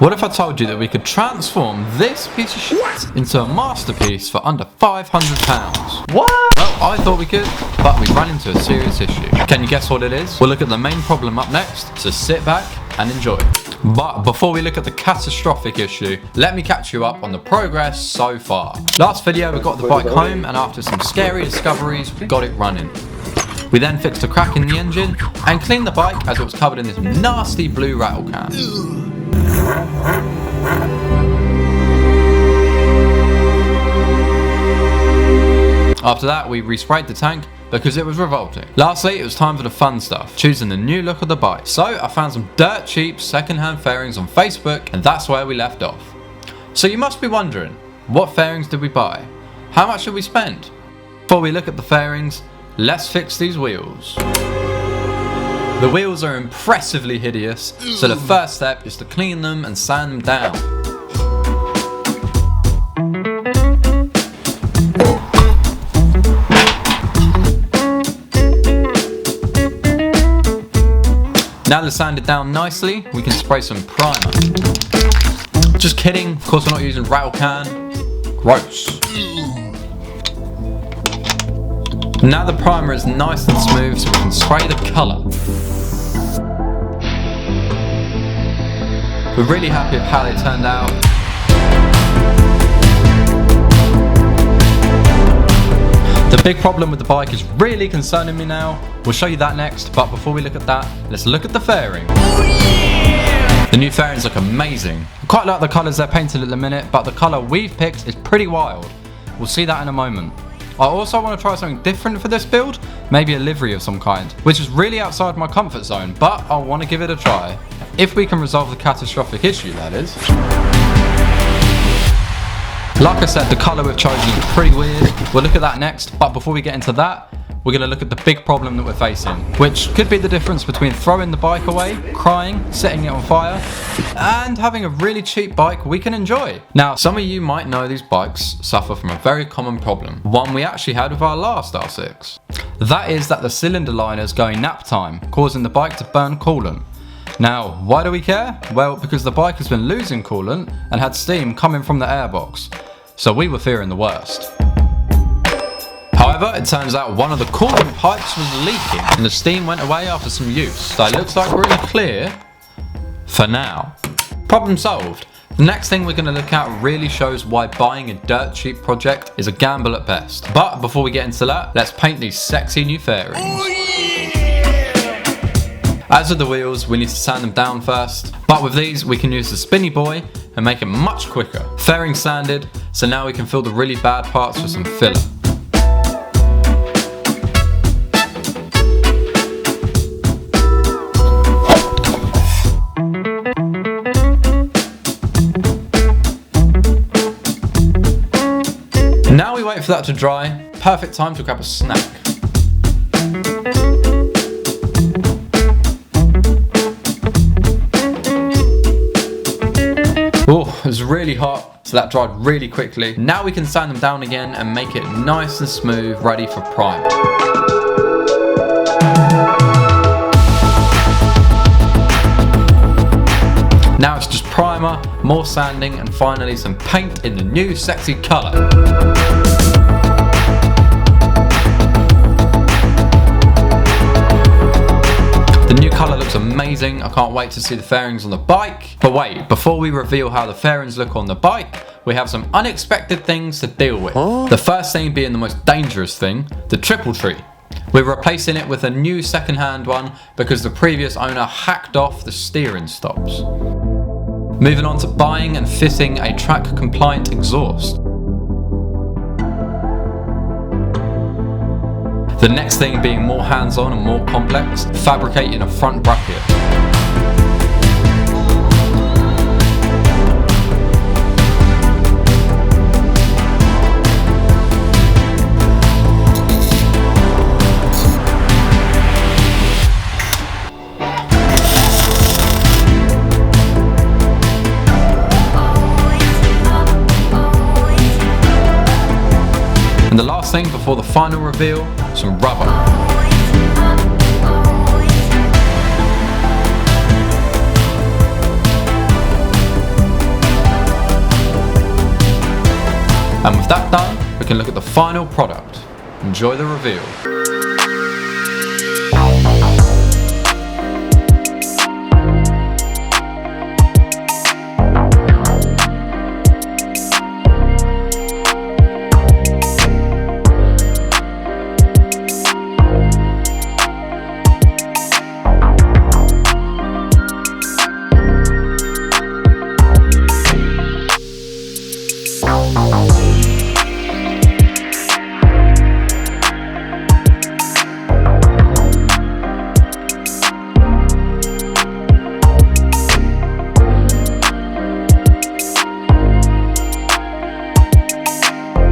What if I told you that we could transform this piece of shit into a masterpiece for under £500? What? Well, I thought we could, but we ran into a serious issue. Can you guess what it is? We'll look at the main problem up next, so sit back and enjoy. But before we look at the catastrophic issue, let me catch you up on the progress so far. Last video we got the bike home, and after some scary discoveries we got it running. We then fixed a crack in the engine and cleaned the bike as it was covered in this nasty blue rattle can. After that we resprayed the tank because it was revolting. Lastly, it was time for the fun stuff, choosing the new look of the bike. So I found some dirt cheap second-hand fairings on Facebook, and that's where we left off. So you must be wondering, what fairings did we buy? How much did we spend? Before we look at the fairings, let's fix these wheels. The wheels are impressively hideous, so the first step is to clean them and sand them down. Now they're sanded down nicely, we can spray some primer. Just kidding, of course we're not using rattle can. Gross. Now the primer is nice and smooth, so we can spray the colour. We're really happy with how they turned out. The big problem with the bike is really concerning me now. We'll show you that next, but before we look at that, let's look at the fairing. The new fairings look amazing. I quite like the colours they're painted at the minute, but the colour we've picked is pretty wild. We'll see that in a moment. I also want to try something different for this build, maybe a livery of some kind, which is really outside my comfort zone, but I want to give it a try. If we can resolve the catastrophic issue, that is. Like I said, the colour we've chosen is pretty weird. We'll look at that next, but before we get into that, we're going to look at the big problem that we're facing, which could be the difference between throwing the bike away, crying, setting it on fire, and having a really cheap bike we can enjoy. Now, some of you might know these bikes suffer from a very common problem, one we actually had with our last R6. That is that the cylinder liners go in nap time, causing the bike to burn coolant. Now, why do we care? Well, because the bike has been losing coolant and had steam coming from the airbox, so we were fearing the worst. However, it turns out one of the coolant pipes was leaking and the steam went away after some use, so it looks like we're in the clear for now. Problem solved. The next thing we're going to look at really shows why buying a dirt cheap project is a gamble at best. But before we get into that, let's paint these sexy new fairings. As with the wheels, we need to sand them down first, but with these we can use the spinny boy and make it much quicker. Fairing sanded, so now we can fill the really bad parts with some filler. Now we wait for that to dry, perfect time to grab a snack. Oh, it was really hot, so that dried really quickly. Now we can sand them down again and make it nice and smooth, ready for primer. Now it's just primer, more sanding, and finally some paint in the new sexy colour. The new colour looks amazing, I can't wait to see the fairings on the bike. But wait, before we reveal how the fairings look on the bike, we have some unexpected things to deal with. The first thing being the most dangerous thing, the triple tree. We're replacing it with a new second-hand one because the previous owner hacked off the steering stops. Moving on to buying and fitting a track-compliant exhaust. The next thing being more hands-on and more complex, fabricating a front bracket. And the last thing before the final reveal, some rubber. look at the final product. Enjoy the reveal.